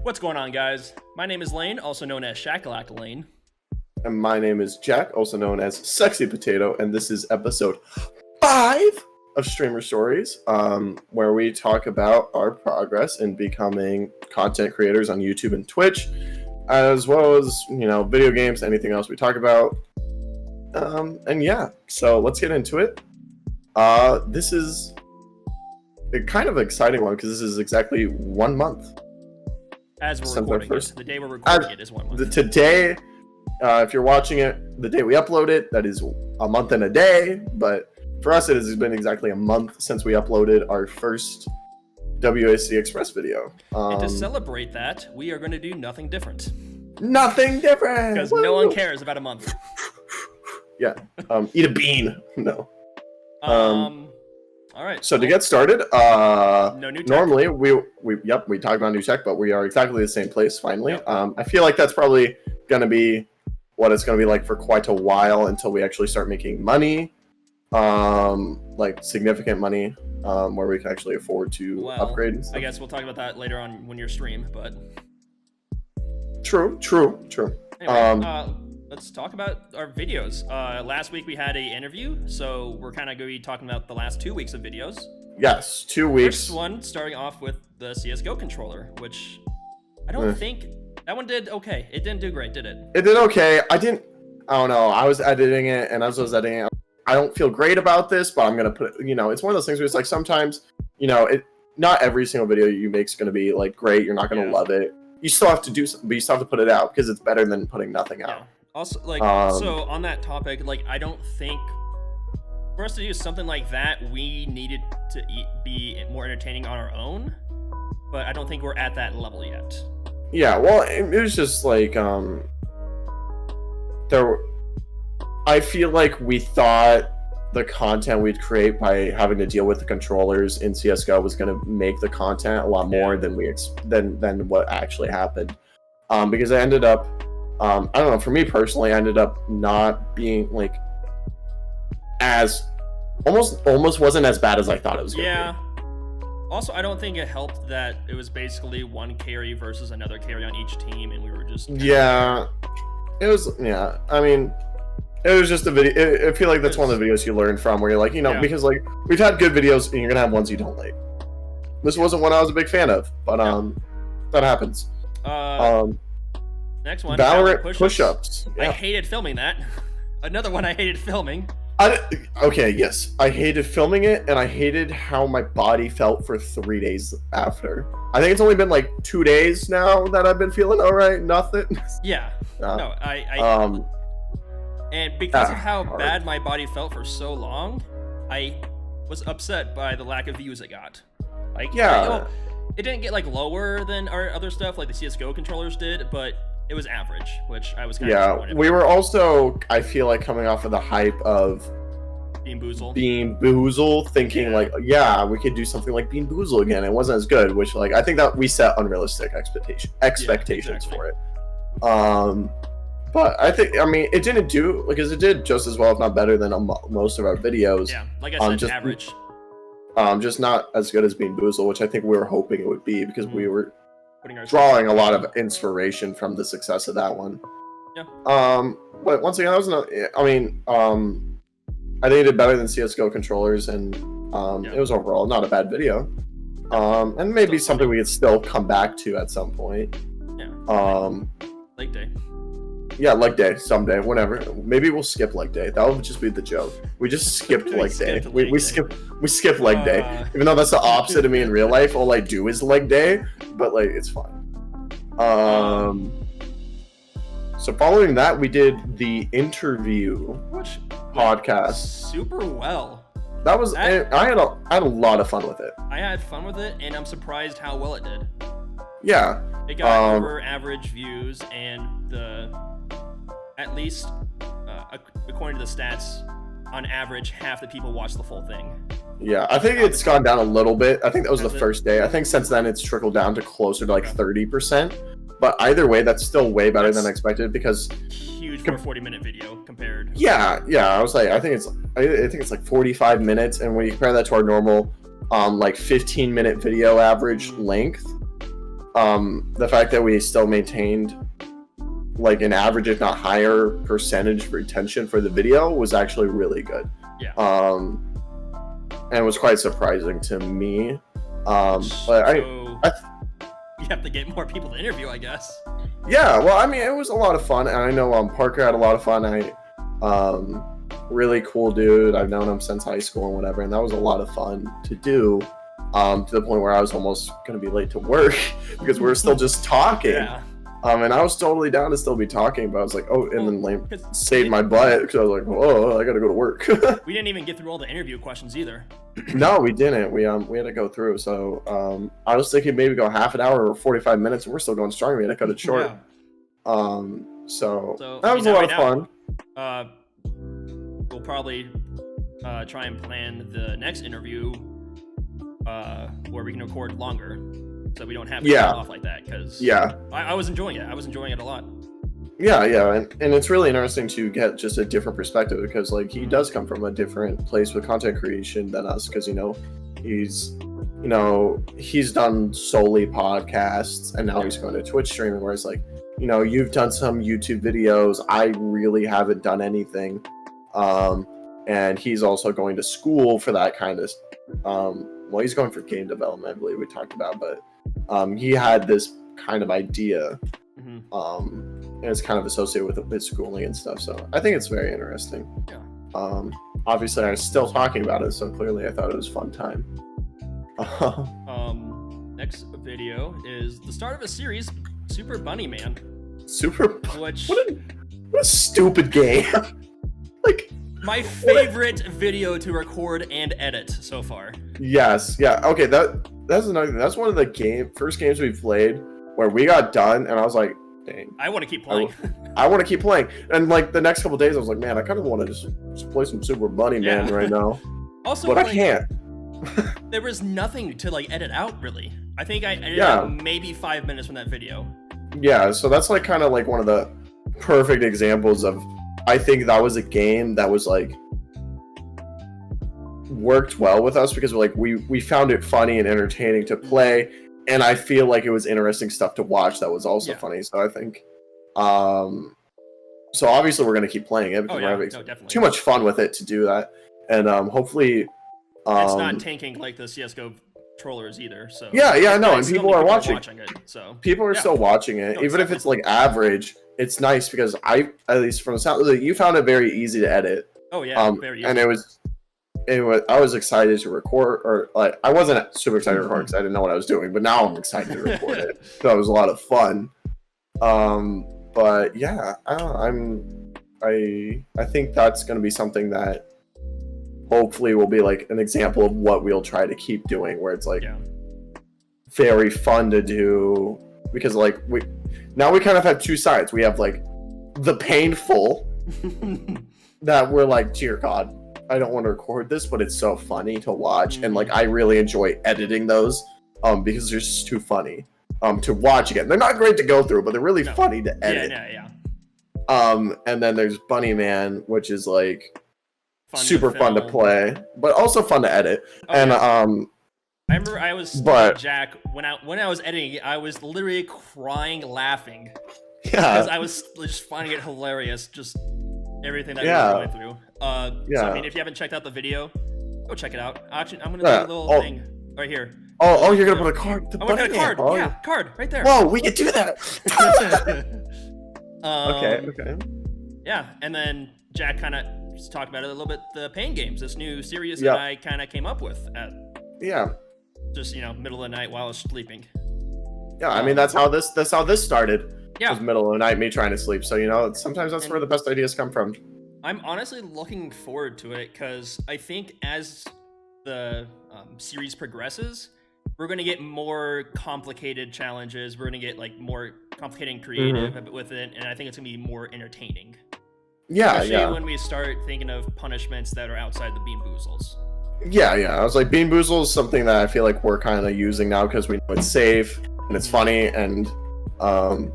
What's going on, guys? My name is Lane, also known as Shakalaka Lane. And my name is Jack, also known as Sexy Potato, and this is episode 5 of Streamer Stories, where we talk about our progress in becoming content creators on YouTube and Twitch, as well as, video games, anything else we talk about. And yeah, so let's get into it. This is a kind of exciting one because this is exactly 1 month. As we're recording it. The day we're recording it is 1 month. Today, if you're watching it, the day we upload it, that is a month and a day. But for us, it has been exactly a month since we uploaded our first WAC Express video. And to celebrate that, we are going to do nothing different. Nothing different! Because no one cares about a month. Yeah. Eat a bean. No. All right. So to get started, no new tech. Normally we talked about new tech, but we are exactly the same place finally. Yep. I feel like that's probably going to be what it's going to be like for quite a while until we actually start making money, like significant money, where we can actually afford to upgrade and stuff. I guess we'll talk about that later on when you stream, but True. Anyway, let's talk about our videos. Last week we had an interview, so we're kind of going to be talking about the last 2 weeks of videos. Yes, 2 weeks. First one starting off with the CSGO controller, which I don't think that one did okay. It didn't do great, did it? It did okay. I don't know. I was editing it, and as I was editing it, I don't feel great about this, but I'm going to put it, it's one of those things where it's like sometimes, not every single video you make is going to be like great. You're not going to love it. You still have to do something, but you still have to put it out because it's better than putting nothing out. Yeah. Also, so on that topic, I don't think for us to do something like that, we needed to be more entertaining on our own, but I don't think we're at that level yet. Yeah, well, it was just like, I feel like we thought the content we'd create by having to deal with the controllers in CSGO was going to make the content a lot more than than what actually happened. Because I ended up, I don't know, for me personally, I ended up not being as almost wasn't as bad as I thought it was going to be. Also, I don't think it helped that it was basically one carry versus another carry on each team, and we were just it was I mean, it was just a video. I feel like that's one of the videos you learn from, where you're like, because we've had good videos, and you're gonna have ones you don't like. This wasn't one I was a big fan of, but that happens. Next one, Valorant push-ups. I hated filming that. Another one I hated filming. I hated filming it, and I hated how my body felt for 3 days after. I think it's only been 2 days now that I've been feeling all right. Nothing. Yeah. No, and because of how bad my body felt for so long, I was upset by the lack of views it got. It didn't get lower than our other stuff like the CSGO controllers did, but it was average, which I was kind of disappointed. We were also, I feel like, coming off of the hype of Bean Boozle, thinking we could do something like Bean Boozle again. It wasn't as good, which I think that we set unrealistic expectations for it. But I think, it didn't do, because it did just as well, if not better, than most of our videos. Yeah, like I said, just average. Just not as good as Bean Boozle, which I think we were hoping it would be, because we were drawing a lot of inspiration from the success of that one. Yeah. But once again, I think it did better than CSGO controllers, and it was overall not a bad video. And maybe something we could still come back to at some point. Yeah. Leg day. Yeah, leg day someday, whenever. Maybe we'll skip leg day. That would just be the joke. We just skipped leg day. We skip leg day. Even though that's the opposite of me in real life. All I do is leg day, but it's fine. So following that, we did the interview podcast. Super well. That was I had a lot of fun with it. I had fun with it, and I'm surprised how well it did. Yeah. It got over average views, and at least according to the stats, on average, half the people watch the full thing. Yeah, I think it's gone down a little bit. I think that was the first day. I think since then it's trickled down to closer to 30%. But either way, that's still way better than expected, because huge for a 40-minute video compared. Yeah. I was I think it's 45 minutes, and when you compare that to our normal 15-minute video average length, the fact that we still maintained like an average, if not higher, percentage retention for the video was actually really good. Yeah. And it was quite surprising to me. But you have to get more people to interview, I guess. Yeah, well, I mean, it was a lot of fun, and I know Parker had a lot of fun. Really cool dude. I've known him since high school and whatever, and that was a lot of fun to do. To the point where I was almost gonna be late to work because we were still just talking. Yeah. And I was totally down to still be talking, but I was like, then saved my butt because I was like, whoa, I gotta go to work. We didn't even get through all the interview questions either. No, we didn't. We had to go through. So I was thinking maybe go half an hour or 45 minutes, and we're still going strong. We had to cut it short. Yeah. So that was a lot of fun. We'll probably try and plan the next interview where we can record longer, so we don't have to cut off like that. Because I was enjoying it. I was enjoying it a lot. Yeah, and it's really interesting to get just a different perspective because like he does come from a different place with content creation than us because he's done solely podcasts and now he's going to Twitch streaming, whereas like you've done some YouTube videos. I really haven't done anything, and he's also going to school for that kind of well, he's going for game development, I believe we talked about, but he had this kind of idea. And it's kind of associated with his schooling and stuff, so I think it's very interesting. Obviously I'm still talking about it, so clearly I thought it was a fun time. Next video is the start of a series, Super Bunny Man. What a stupid game. Like my favorite video to record and edit so far. Yes, yeah, okay, that's another thing. That's one of the first games we played where we got done and I was like, dang, I want to keep playing. I want to keep playing. And like the next couple days I was like, man, I kind of want to just play some Super Bunny Man right now. Also, but I can't. There was nothing to like edit out really. I think I edited out maybe 5 minutes from that video. Yeah, so that's like kind of like one of the perfect examples of, I think that was a game that was like worked well with us because like we found it funny and entertaining to play, and I feel like it was interesting stuff to watch that was also funny. So I think so obviously we're going to keep playing it because we're having too much fun with it to do that, and hopefully it's not tanking like the CSGO trollers either. So and people are watching it. So people are still watching it, even if it's like average. It's nice because at least from the sound, you found it very easy to edit. Oh yeah, very easy. And it was. I was excited to record, or like I wasn't super excited to record because I didn't know what I was doing, but now I'm excited to record it. So it was a lot of fun. But yeah, I think that's going to be something that hopefully will be like an example of what we'll try to keep doing, where it's like very fun to do because like we kind of have two sides. We have like the painful that we're like, dear God, I don't want to record this, but it's so funny to watch, and like I really enjoy editing those because they're just too funny to watch again. They're not great to go through, but they're really funny to edit. And then there's Bunny Man, which is like super fun to play, but also fun to edit. I remember I was Jack when I was editing. I was literally crying, laughing. Because I was just finding it hilarious. Just everything that we were going through. So I mean, if you haven't checked out the video, go check it out. Actually, I'm gonna do a little thing right here. Oh, you're gonna put a card. I'm gonna put a card. Yeah, card right there. Whoa, we can do that. Okay. Yeah, and then Jack kind of talked about it a little bit. The Pain Games, this new series that I kind of came up with at just middle of the night while I was sleeping. Yeah, I mean that's how this started. Yeah, it was middle of the night, me trying to sleep. So sometimes that's where the best ideas come from. I'm honestly looking forward to it because I think as the series progresses, we're going to get more complicated challenges. We're going to get like more complicated and creative with it, and I think it's going to be more entertaining. Yeah, especially when we start thinking of punishments that are outside the Bean Boozles. Yeah. I was like, Bean Boozle is something that I feel like we're kind of using now because we know it's safe and it's funny, and I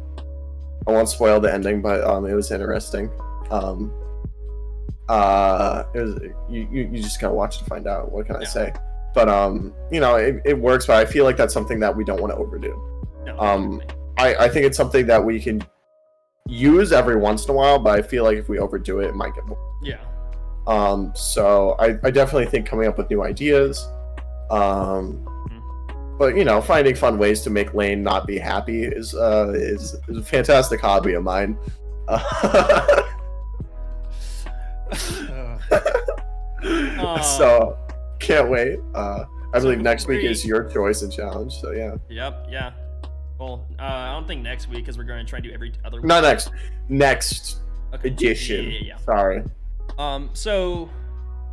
won't spoil the ending, but it was interesting. It was you just gotta watch to find out. What can I say? But it works. But I feel like that's something that we don't want to overdo. No, I think it's something that we can use every once in a while, but I feel like if we overdo it, it might get more. Yeah. So I definitely think coming up with new ideas, but finding fun ways to make Lane not be happy is a fantastic hobby of mine. So can't wait. I believe next week is your choice and challenge. So yeah. Yep. Yeah. Well, I don't think next week because we're going to try and do every other week. Not next edition. Yeah. Sorry. So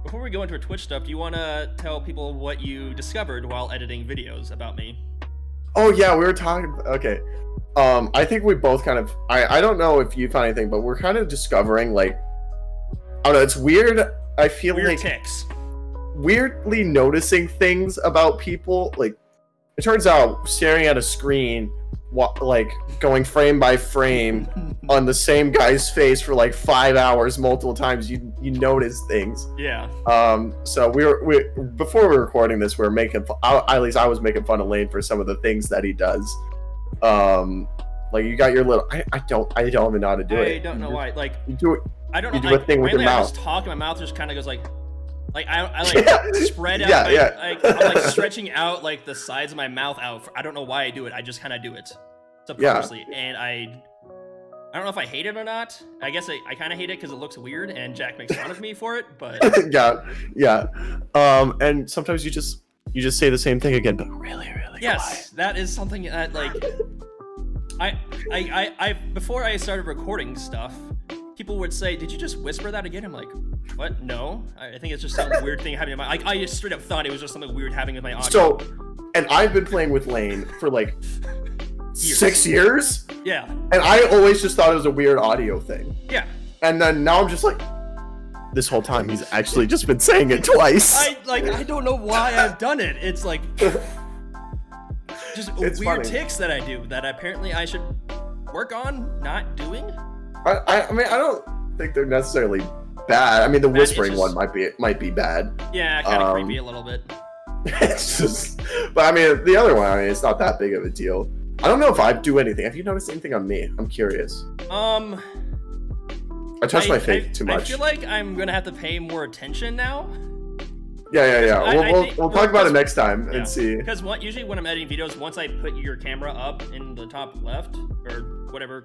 before we go into our Twitch stuff, do you want to tell people what you discovered while editing videos about me? Oh yeah, we were talking. Okay. I think we both kind of. I don't know if you found anything, but we're kind of discovering like. I don't know. It's weird. I feel weird like ticks. Weirdly noticing things about people. Like, it turns out staring at a screen, like going frame by frame on the same guy's face for like 5 hours multiple times, you notice things. Yeah. So we before we were recording this, we were making at least I was making fun of Lane for some of the things that he does. Like you got your little. I don't even know how to do it. I don't know why. Like you do it. I don't know. You do a thing with your mouth. I just talk, and my mouth just kind of goes like I like spread out. I'm like stretching out like the sides of my mouth out. I don't know why I do it. I just kind of do it subconsciously, and I don't know if I hate it or not. I guess I kind of hate it because it looks weird, and Jack makes fun of me for it. But yeah. And sometimes you just say the same thing again, but really yes, quiet. That is something that like I before I started recording stuff, people would say, "Did you just whisper that again?" I'm like, "What? No, I think it's just some weird thing happening in my." I just straight up thought it was just something weird happening with my audio. So, and I've been playing with Lane for like 6 years. Yeah. And I always just thought it was a weird audio thing. Yeah. And then now I'm just like, this whole time he's actually just been saying it twice. I don't know why I've done it. It's like just weird funny. Tics that I do that apparently I should work on not doing. I mean, I don't think they're necessarily bad. I mean, the whispering one might be bad. Yeah, kind of creepy a little bit. It's just, but I mean, the other one, I mean, it's not that big of a deal. I don't know if I do anything. Have you noticed anything on me? I'm curious. I touch my face too much. I feel like I'm gonna have to pay more attention now. Yeah. We'll talk about it next time and see. Because usually when I'm editing videos, once I put your camera up in the top left or whatever,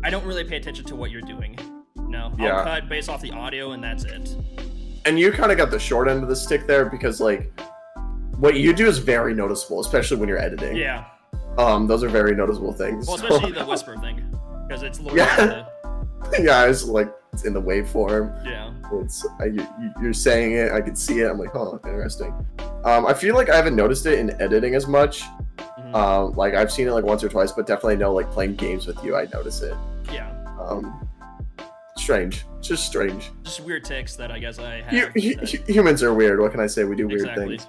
I don't really pay attention to what you're doing. No, I'll cut based off the audio and that's it. And you kind of got the short end of the stick there because like what you do is very noticeable, especially when you're editing. Yeah. Those are very noticeable things. Well, especially the whisper thing, because it's literally yeah, it's like it's in the waveform. Yeah. You're saying it, I can see it. I'm like, oh, interesting. I feel like I haven't noticed it in editing as much. Mm-hmm. Like I've seen it like once or twice, but definitely know like playing games with you, I notice it. Yeah. Strange. It's just strange. Just weird tics that I guess I have. Humans are weird. What can I say? We do weird things.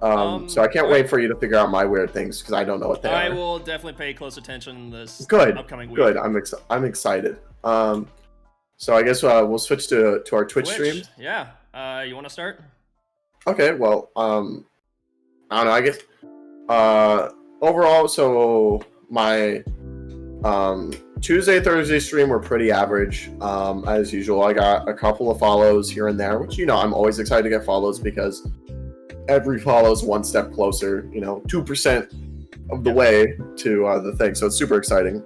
So I can't wait for you to figure out my weird things because I don't know what they are. I will definitely pay close attention this upcoming week. Good. I'm excited. So I guess we'll switch to our Twitch streams. Yeah. You want to start? Okay. Well, I don't know. I guess overall, so my Tuesday, Thursday stream were pretty average. As usual, I got a couple of follows here and there, which I'm always excited to get follows because every follow is one step closer, 2% of the way to the thing. So it's super exciting.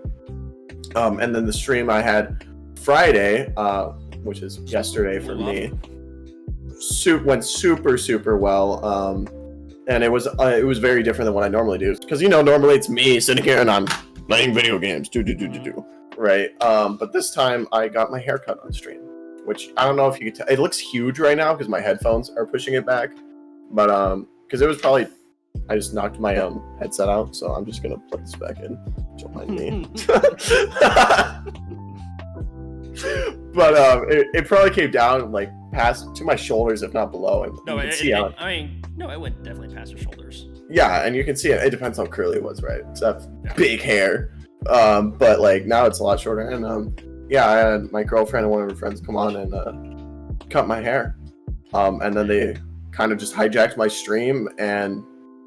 And then the stream I had Friday, which is yesterday for me, went super well. And it was very different than what I normally do. Because, normally it's me sitting here and I'm playing video games. Right? But this time I got my hair cut on stream, which I don't know if you could tell. It looks huge right now because my headphones are pushing it back. But because it was probably, I just knocked my headset out, so I'm just gonna plug this back in. Don't mind me. But it probably came down like past to my shoulders, if not below. And no, it went definitely past your shoulders. Yeah, and you can see it. It depends how curly it was, right? So that's big hair. But like now it's a lot shorter. And I had my girlfriend and one of her friends come on and cut my hair. And then they kind of just hijacked my stream, and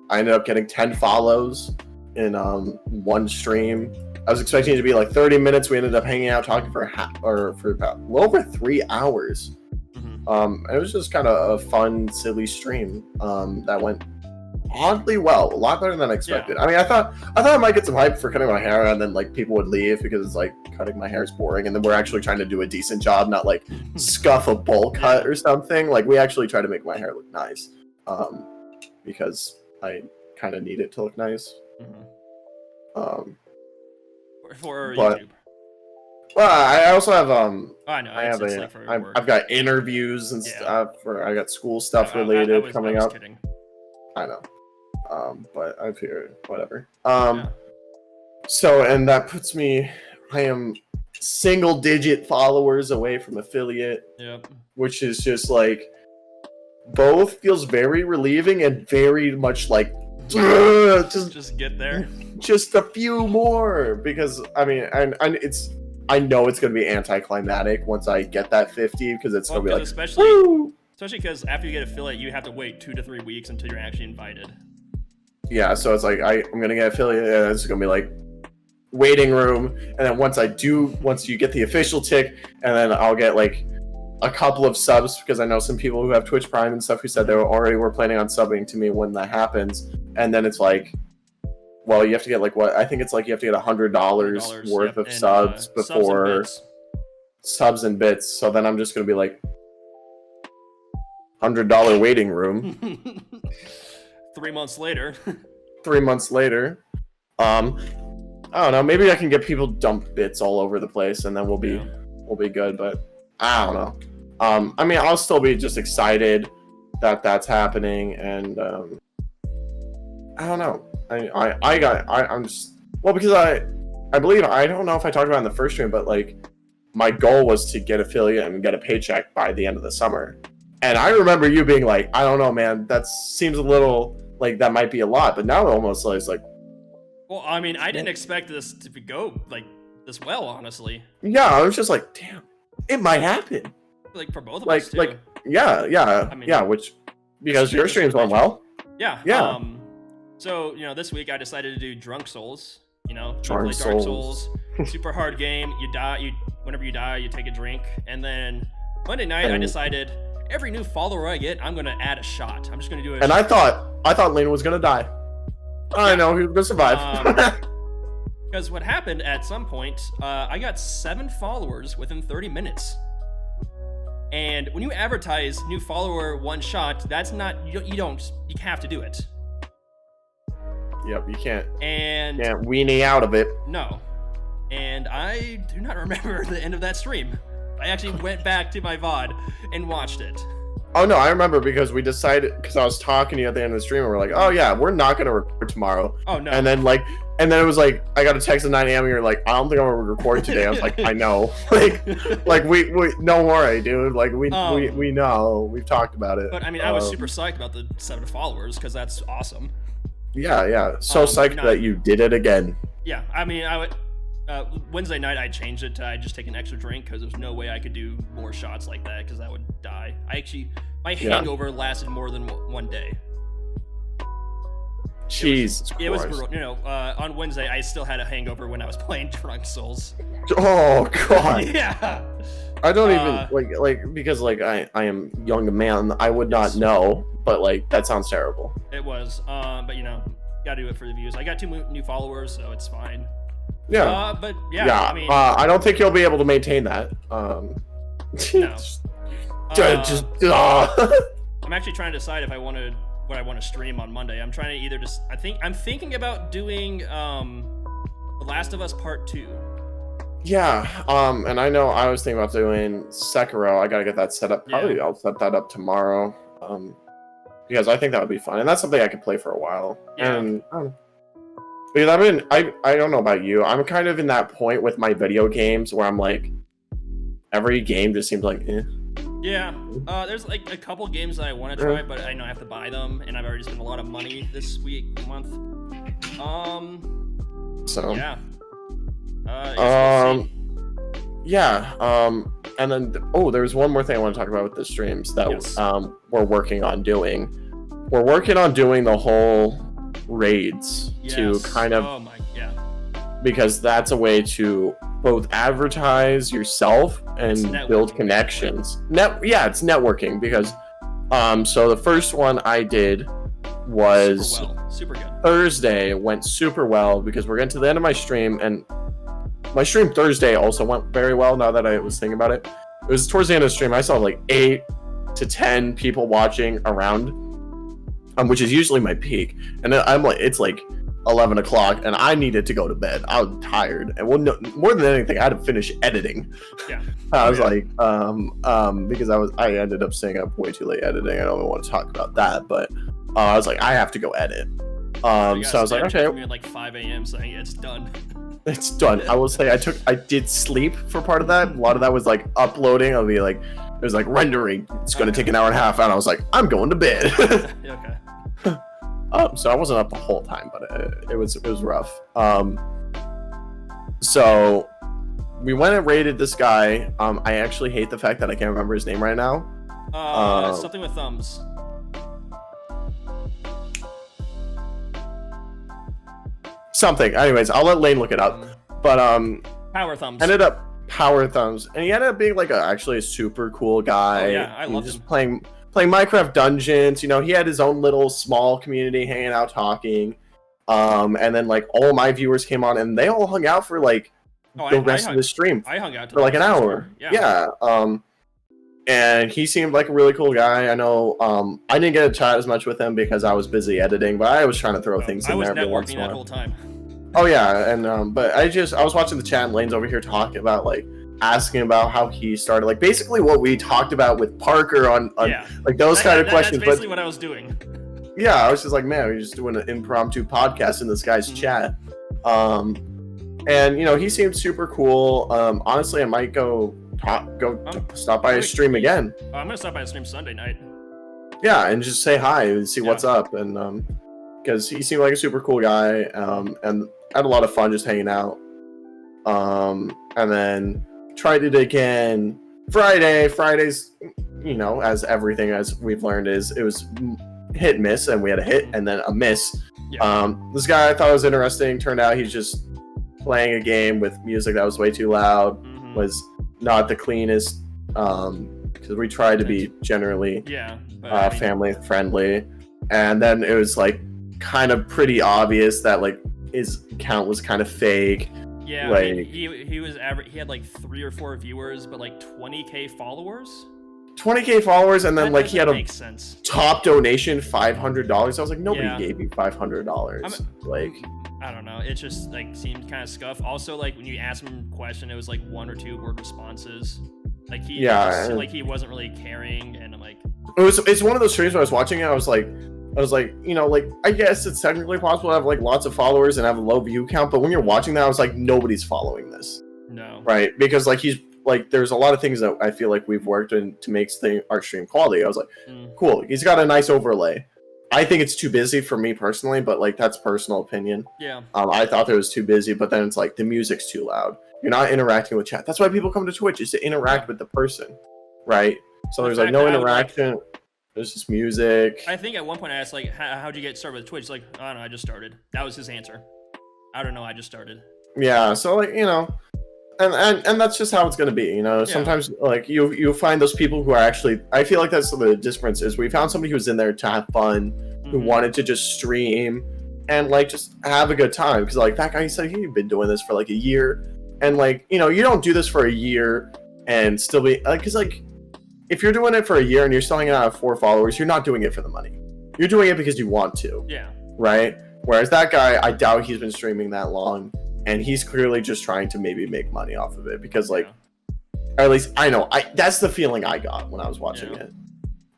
I ended up getting 10 follows in one stream. I was expecting it to be like 30 minutes. We ended up hanging out talking for about a little over 3 hours. It was just kind of a fun, silly stream that went oddly well, a lot better than I expected. I mean, I thought I might get some hype for cutting my hair, and then like people would leave because it's like cutting my hair is boring, and then we're actually trying to do a decent job, not like scuff a bowl cut or something. Like we actually try to make my hair look nice, because I kind of need it to look nice. For but, YouTube. Well, I also have I know. I've got interviews and stuff. I got school stuff related coming up. Kidding. I know. But I figured whatever. So, and that puts me, I am single digit followers away from affiliate. Yep. Which is just like, both feels very relieving and very much like, just get there. Just a few more, because I mean, I know it's gonna be anticlimactic once I get that 50, because it's gonna be like, especially because after you get affiliate, you have to wait 2 to 3 weeks until you're actually invited. Yeah, so it's like I'm gonna get affiliate, and it's gonna be like waiting room, and then once you get the official tick, and then I'll get like a couple of subs, because I know some people who have Twitch Prime and stuff who said they were planning on subbing to me when that happens, and then it's like, well, you have to get like what I think it's like you have to get $100 worth of subs before subs and bits. So then I'm just gonna be like $100 waiting room. 3 months later. 3 months later. I don't know. Maybe I can get people dump bits all over the place, and then we'll be good. But I don't know. I mean, I'll still be just excited that that's happening, and I don't know. I'm just, well, because I believe, I don't know if I talked about it in the first stream, but like my goal was to get affiliate and get a paycheck by the end of the summer. And I remember you being like, I don't know, man, that seems a little like that might be a lot, but now it almost is like, well, I mean, I didn't expect this to go like this well, honestly. Yeah, I was just like, damn, it might happen. Like for both of us too. Like yeah, I mean, yeah, which because your streams went well. Yeah. So, this week I decided to do Drunk Souls. Dark Souls, super hard game. Whenever you die, you take a drink. And then Monday night, I decided every new follower I get, I'm gonna add a shot. I'm just gonna do it. And I thought Lena was gonna die. I know he was gonna survive. Because what happened at some point, I got 7 followers within 30 minutes. And when you advertise new follower one shot, that's not you have to do it. Yep, you can't weenie out of it. No. And I do not remember the end of that stream. I actually went back to my VOD and watched it. Oh no, I remember because we decided, because I was talking to you at the end of the stream, and we're like, oh yeah, we're not gonna record tomorrow. Oh no. And then it was like, I got a text at 9 a.m. and you're like, I don't think I'm gonna record today. I was like, I know. like we don't worry, dude. Like we know. We've talked about it. But I mean, I was super psyched about the 7 followers because that's awesome. Yeah. So psyched that you did it again. Yeah, I mean, I would. Wednesday night, I changed it to I just take an extra drink because there's no way I could do more shots like that because I would die. My hangover lasted more than one day. Jesus Christ. It was brutal. On Wednesday, I still had a hangover when I was playing Drunk Souls. Oh God. Yeah. I don't even because I am young man. I would not know, but that sounds terrible. It was, but gotta do it for the views. I got 2 new followers, so it's fine. Yeah. But yeah. I mean, I don't think you'll be able to maintain that. No. I'm actually trying to decide if what I want to stream on Monday. I'm trying to either I'm thinking about doing The Last of Us Part 2. Yeah, and I know I was thinking about doing Sekiro. I gotta get that set up. Probably I'll set that up tomorrow. Because I think that would be fun, and that's something I could play for a while. Yeah. And because I don't know about you. I'm kind of in that point with my video games where I'm like, every game just seems like, eh. Yeah, there's a couple games that I want to try, but I know I have to buy them, and I've already spent a lot of money this month. So yeah. And then there's one more thing I want to talk about with the streams that we're working on doing. We're working on doing the whole raids to kind of because that's a way to both advertise yourself and build connections. It's networking because so the first one I did was super good. Thursday. Went super well because we're getting to the end of my stream, and my stream Thursday also went very well. Now that I was thinking about it, it was towards the end of the stream. I saw like 8 to 10 people watching around, which is usually my peak. And then I'm like, it's like 11 o'clock, and I needed to go to bed. I was tired, and more than anything, I had to finish editing. Yeah, I was like, because I ended up staying up way too late editing. I don't even want to talk about that, but I was like, I have to go edit. So I was like, okay. At like 5 a.m. saying it's done. It's done. I will say I did sleep for part of that. A lot of that was like uploading. I'll be like, it was like rendering. It's going to take an hour and a half, and I was like, I'm going to bed. Okay. So I wasn't up the whole time, but it was rough. So we went and raided this guy. I actually hate the fact that I can't remember his name right now. Something with thumbs. Something. Anyways, I'll let Lane look it up. But Power Thumbs. Ended up Power Thumbs, and he ended up being like actually a super cool guy. Oh, yeah, I love just him. playing Minecraft Dungeons. You know, he had his own little small community hanging out talking. And then like all my viewers came on, and they all hung out for like the rest of the stream. I hung out for like an hour. Yeah. And he seemed like a really cool guy. I know I didn't get to chat as much with him because I was busy editing, but I was trying to throw things in there every once in a while. I was networking that whole time. Oh yeah, and but I was watching the chat, and Lane's over here talking about like asking about how he started, like basically what we talked about with Parker on like those kind of questions. That's basically what I was doing. Yeah, I was just like, man, we're just doing an impromptu podcast in this guy's chat. And you know, he seemed super cool. Honestly, I might go stop by his stream again. I'm gonna stop by his stream Sunday night. Yeah, and just say hi and see what's up, and because he seemed like a super cool guy, and I had a lot of fun just hanging out. And then tried it again Fridays, you know, as everything as we've learned it was hit miss, and we had a hit and then a miss. This guy I thought was interesting. Turned out he's just playing a game with music that was way too loud, was not the cleanest, because we tried to be generally family friendly, and then it was like kind of pretty obvious that like his account was kind of fake. Yeah, like, I mean, he had like 3 or 4 viewers, but like 20k followers. 20k followers, and then that like he had a sense. Top donation $500. I was like, nobody gave me $500. Like, I don't know. It just like seemed kind of scuff. Also, like when you asked him a question, it was like 1 or 2 word responses. Like he like he wasn't really caring, and I'm like, it's one of those streams where I was watching it. I was like, you know, like I guess it's technically possible to have like lots of followers and have a low view count, but when you're watching that, I was like, nobody's following this. No. Right? Because like he's like, there's a lot of things that I feel like we've worked in to make our stream quality. I was like, cool. He's got a nice overlay. I think it's too busy for me personally, but like that's personal opinion. Yeah. I thought it was too busy, but then it's like the music's too loud. You're not interacting with chat. That's why people come to Twitch, is to interact with the person, right? So there's like no interaction. There's just music. I think at one point I asked like, how'd you get started with Twitch? He's like, I don't know, I just started. That was his answer. I don't know, I just started. Yeah. So like, you know, and that's just how it's gonna be, you know. Sometimes like you find those people who are actually, I feel like that's the difference, is we found somebody who's in there to have fun, who wanted to just stream and like just have a good time, because like that guy, he said he'd been doing this for like a year, and like, you know, you don't do this for a year and still be like, because like if you're doing it for a year and you're still hanging out with 4 followers, you're not doing it for the money, you're doing it because you want to. Yeah. Right. Whereas that guy, I doubt he's been streaming that long, and he's clearly just trying to maybe make money off of it, because like, or at least I know, that's the feeling I got when I was watching it.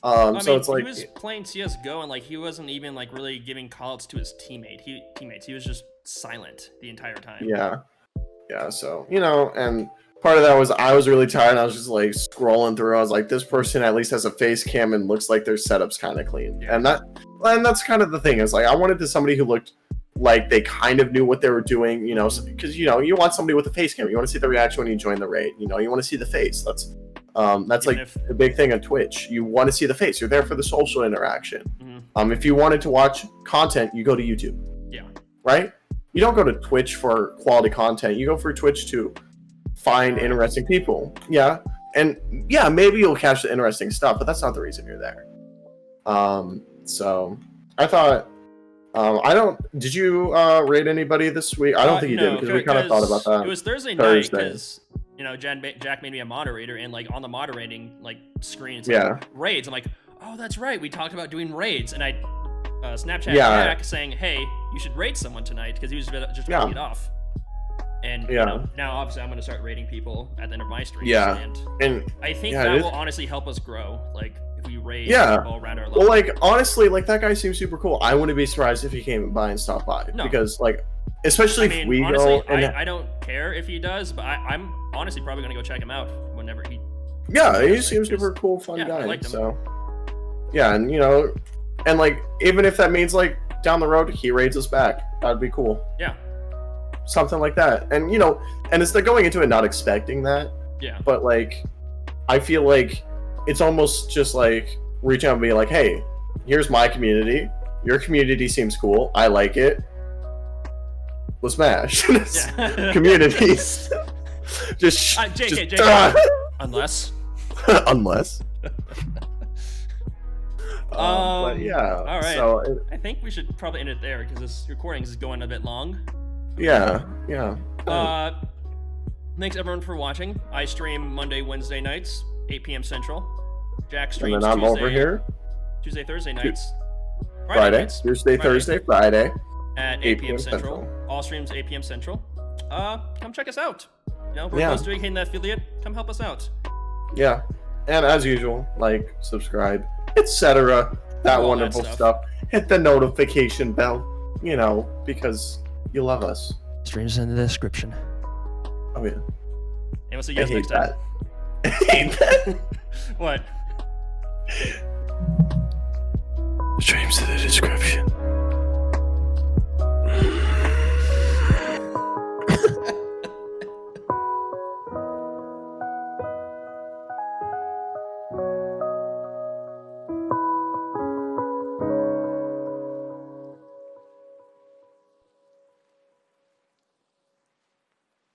So mean, it's like, he was playing CS:GO, and like he wasn't even like really giving callouts to his teammates. He was just silent the entire time. Yeah. So, you know, and part of that was I was really tired. I was just like scrolling through. I was like, this person at least has a face cam and looks like their setup's kind of clean. Yeah. And that's kind of the thing, is like, I wanted somebody who looked like they kind of knew what they were doing, you know, because, you know, you want somebody with a face cam. You want to see the reaction when you join the raid. You know, you want to see the face. That's Even like if- the big thing on Twitch. You want to see the face. You're there for the social interaction. Mhm. If you wanted to watch content, you go to YouTube. Yeah. Right? You don't go to Twitch for quality content. You go for Twitch to find interesting people. Yeah. And yeah, maybe you'll catch the interesting stuff, but that's not the reason you're there. So I thought, did you rate anybody this week? I don't think you did, because we kind of thought about that. It was Thursday night, because, Jack made me a moderator, and like on the moderating like screen, it's like raids. I'm like, oh, that's right, we talked about doing raids, and I Snapchat Jack saying, hey, you should raid someone tonight, because he was just ready to get off. And now obviously I'm going to start raiding people at the end of my streams. And I think that will honestly help us grow. Like if we raid people around our level. Well, like honestly, like that guy seems super cool. I wouldn't be surprised if he came by and stopped by, because like, especially if we honestly, go. And I don't care if he does, but I'm honestly probably going to go check him out whenever he. Yeah, he seems super cool, fun guy. I liked him. So yeah, and and like even if that means like down the road he raids us back, that'd be cool. Yeah. Something like that. And and it's like going into it not expecting that. Yeah. But like I feel like it's almost just like reaching out and being like, hey, here's my community. Your community seems cool. I like it. Let's smash. Communities. just JK. Unless. But yeah. All right. So I think we should probably end it there, because this recording is going a bit long. Yeah. Thanks everyone for watching. I stream Monday, Wednesday nights, 8 p.m. Central. Jack streams and then I'm over here Tuesday, Thursday nights. Friday. Nights. Tuesday, Thursday, Friday. At 8 p.m. Central. All streams 8 p.m. Central. Come check us out. We're close to hitting that affiliate. Come help us out. Yeah. And as usual, like, subscribe, etc. That wonderful stuff. Hit the notification bell, because you love us. Streams in the description. Oh, yeah. And we'll see you guys next time. I hate that. What? Streams in the description.